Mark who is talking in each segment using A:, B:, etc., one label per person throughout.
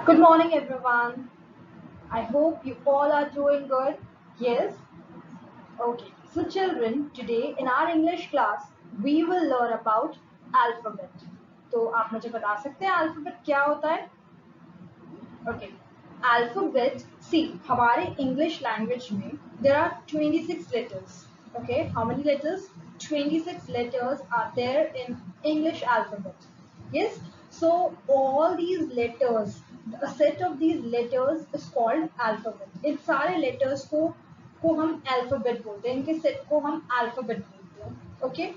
A: Good morning, everyone. I hope you all are doing good. Yes? Okay. So, children, today in our English class, we will learn about alphabet. तो आप मुझे बता सकते हैं alphabet क्या होता है? Okay. Alphabet, see, हमारे English language में there are 26 letters. Okay. How many letters? 26 letters are there in English alphabet. Yes. So all these letters, a set of these letters is called alphabet. इन सारे letters को हम alphabet बोलते हैं. इनके set को हम alphabet बोलते हैं. Okay.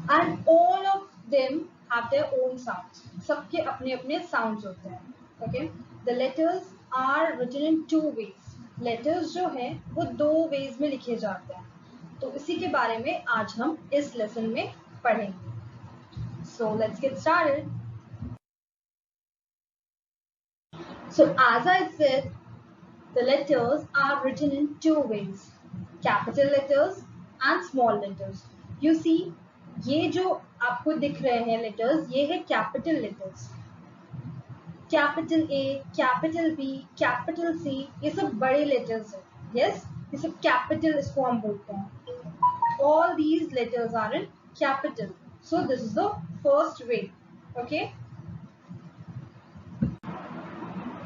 A: And all of them have their own sounds. सबके अपने अपने sounds होते हैं. Okay. The letters are written in two ways. Letters जो है वो दो ways में लिखे जाते हैं. तो इसी के बारे में आज हम इस lesson में पढ़ेंगे. So let's get started. So as I said, the letters are written in two ways. Capital letters and small letters. You see, ये जो आपको दिख रहे हैं letters, ये है capital letters. Capital A, capital B, capital C, ये सब बड़े letters हैं. Yes, ये सब capital इसको हम बोलते हैं. All these letters are in capital. So this is the first way. Okay.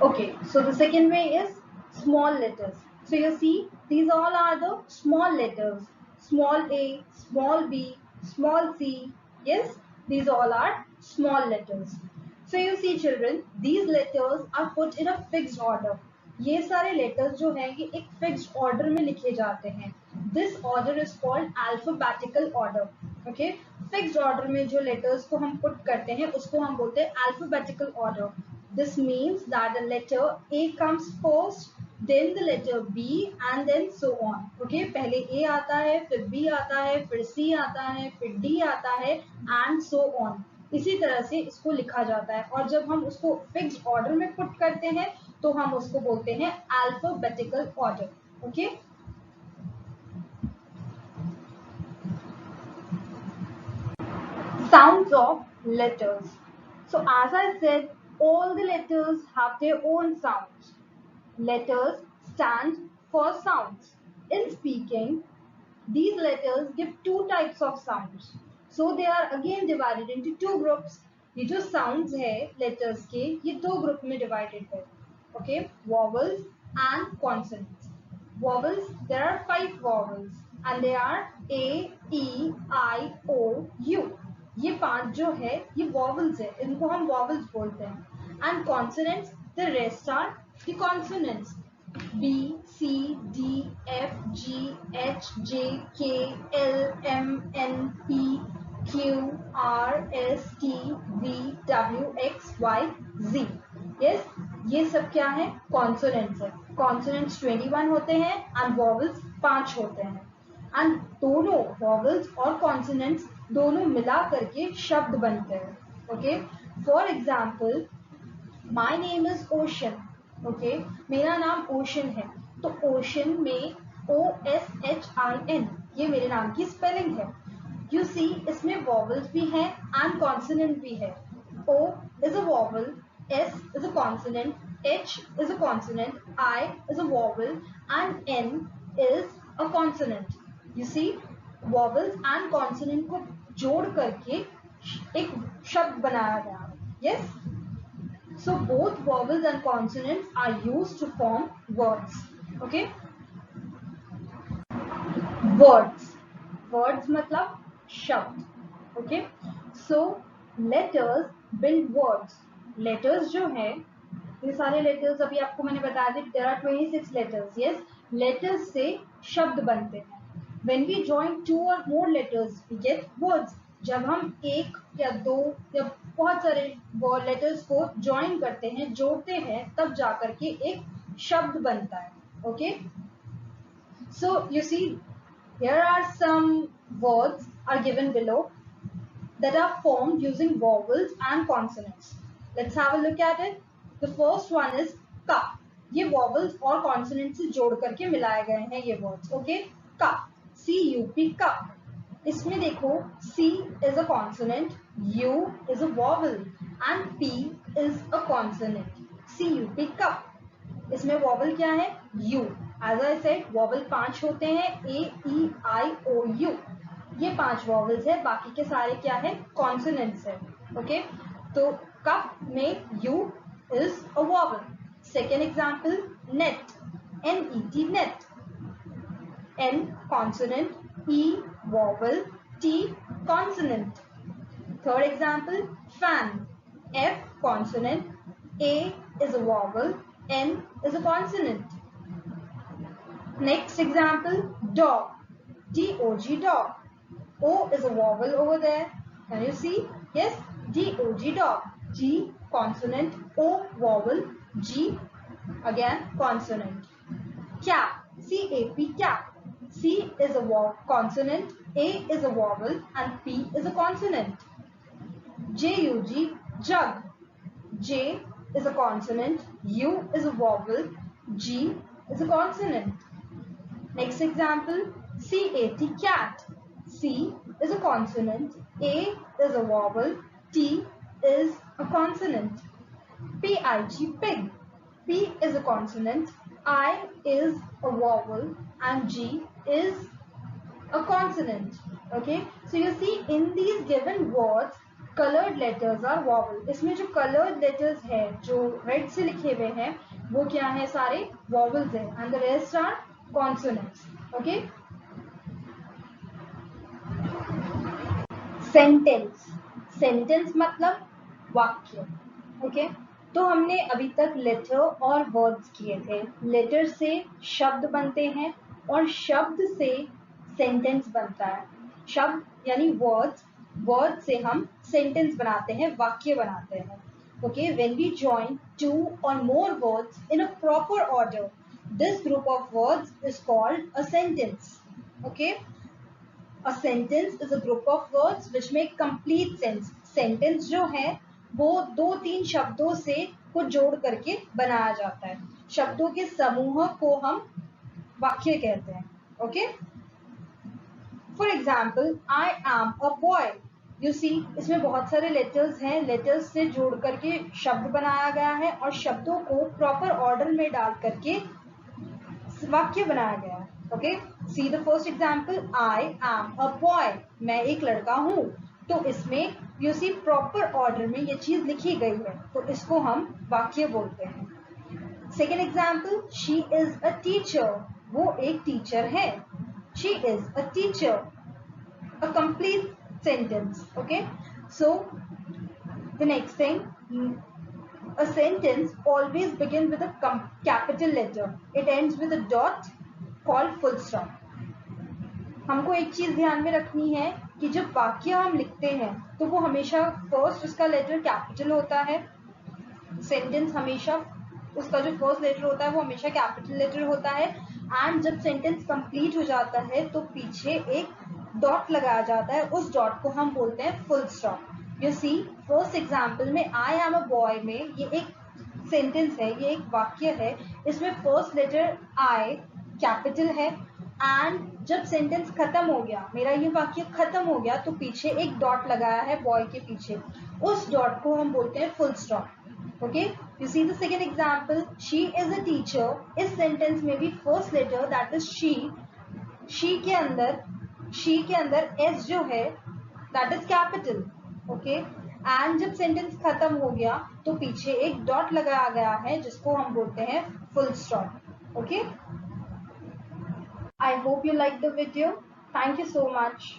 A: Okay. So the second way is small letters. So you see, these all are the small letters. Small a, small b, small c. Yes, these all are small letters. So you see, children, these letters are put in a fixed order. ये सारे letters जो हैं ये एक fixed order में लिखे जाते हैं. This order is called alphabetical order. Okay, fixed order में जो letters को हम put करते हैं उसको हम बोलते हैं alphabetical order. This means that the letter A comes first, then the letter B and then so on. Okay, पहले A आता है, फिर B आता है, फिर C आता है, फिर D आता है and so on. इसी तरह से इसको लिखा जाता है और जब हम उसको फिक्स्ड ऑर्डर में पुट करते हैं तो हम उसको बोलते हैं alphabetical order. Okay. Sounds of letters. So as I said, all the letters have their own sounds. Letters stand for sounds. In speaking, these letters give two types of sounds. So they are again divided into two groups. ये जो sounds है letters के ये दो group में divided है. Okay, vowels and consonants. Vowels, there are 5 vowels and they are A, E, I, O, U. ये 5 जो है ये vowels है, इनको हम vowels बोलते हैं. And consonants, the rest are the consonants. B, C, D, F, G, H, J, K, L, M, N, P, Q, R, S, T, V, W, X, Y, Z. Yes, ये सब क्या है? Consonants है. Consonants 21 होते हैं and vowels 5 होते हैं. And दोनों vowels और consonants दोनों मिला करके शब्द बनते हैं. Okay. For example, my name is Ocean. Okay, मेरा नाम ओशन है तो ओशन में OSHIN ये मेरे नाम की स्पेलिंग है. You see, इसमें vowels भी हैं and consonant भी है. O is a vowel, S is a consonant, H is a consonant, I is a vowel and N is a consonant. You see, vowels and consonant को जोड़ करके एक शब्द बनाया गया. Yes. So both vowels and consonants are used to form words. Okay. Words. Words मतलब शब्द. Okay. So letters build words. Letters जो है ये सारे letters अभी आपको मैंने बताया था there are 26 letters. Yes. Letters से शब्द बनते हैं. When we join 2 or more letters, we get words. जब हम एक या दो या बहुत सारे लेटर्स को ज्वाइन करते हैं, जोड़ते हैं, तब जाकर के एक शब्द बनता है. Okay. So you see, here are some words are given below that are formed using vowels and consonants. Let's have a look at it. The first one is ka. ये vowels और consonants से जोड़ करके मिलाए गए हैं ये words. Okay. का. CUP का. इसमें देखो C is a consonant, U is a vowel and P is a consonant. CUP cup. इसमें वॉवल क्या है? U. As I said, vowel 5 होते हैं, A, E, I, O, U. ये 5 वॉवल्स है, बाकी के सारे क्या है? कॉन्सोनेंट्स है. ओके, तो कप में U is a vowel. Second example, net. N-E-T, net. N consonant, E vowel, T consonant. Third example, fan. F consonant, A is a vowel, N is a consonant. Next example, dog. D-O-G, dog. O is a vowel over there. Can you see? Yes, D-O-G, dog. G consonant, O vowel, G again consonant. Cap. C-A-P, cap. C is a consonant, A is a vowel, and P is a consonant. J-U-G, jug. J is a consonant, U is a vowel, G is a consonant. Next example, C-A-T, cat. C is a consonant, A is a vowel, T is a consonant. P-I-G, pig. P is a consonant, I is a vowel, and G is a consonant. Okay, so you see in these given words, colored letters are vowel. इसमें जो colored letters है, जो red से लिखे हुए हैं, वो क्या है? सारे vowels हैं, and the rest are consonants. Okay. Sentence. Sentence मतलब वाक्य. Okay. तो हमने अभी तक लेटर और वर्ड्स किए थे. लेटर से शब्द बनते हैं और शब्द से सेंटेंस बनता है. शब्द यानी वर्ड्स, वर्ड से हम सेंटेंस बनाते हैं, वाक्य बनाते हैं. ओके, व्हेन वी जॉइन 2 और more words in a proper order, this group of words is called a sentence. Okay, a sentence is a group of words which make complete sense. Sentence जो है वो 2-3 शब्दों से कुछ जोड़ करके बनाया जाता है. शब्दों के समूह को हम वाक्य कहते हैं. Okay, for example, I am a boy. You see, इसमें बहुत सारे लेटर्स हैं, लेटर्स से जोड़ करके शब्द बनाया गया है और शब्दों को प्रॉपर ऑर्डर में डाल करके वाक्य बनाया गया है. Okay, see the first example, I am a boy. मैं एक लड़का हूँ. तो इसमें यू सी प्रॉपर ऑर्डर में ये चीज लिखी गई है, तो इसको हम वाक्य बोलते हैं. Second example, she is a teacher. वो एक टीचर है. She is a teacher. A complete sentence. Okay, so the next thing, a sentence always begins with a capital letter. It ends with a dot called full stop. हमको एक चीज ध्यान में रखनी है कि जब वाक्य हम लिखते हैं तो वो हमेशा फर्स्ट उसका लेटर कैपिटल होता है. सेंटेंस हमेशा उसका जो फर्स्ट लेटर होता है वो हमेशा कैपिटल लेटर होता है. एंड जब सेंटेंस कंप्लीट हो जाता है तो पीछे एक डॉट लगाया जाता है. उस डॉट को हम बोलते हैं full stop. You see, first example में आई एम अ बॉय में ये एक सेंटेंस है, ये एक वाक्य है. इसमें फर्स्ट लेटर आई कैपिटल है. एंड जब सेंटेंस खत्म हो गया, मेरा ये वाक्य खत्म हो गया, तो पीछे एक डॉट लगाया है बॉय के पीछे. उस डॉट को हम बोलते हैं full stop. Okay, you see the second example, she is a teacher. इस सेंटेंस में भी first letter that is she. She के अंदर एस जो है that is capital. Okay, and जब सेंटेंस खत्म हो गया तो पीछे एक डॉट लगाया गया है जिसको हम बोलते हैं full stop. Okay, I hope you like the video. Thank you so much.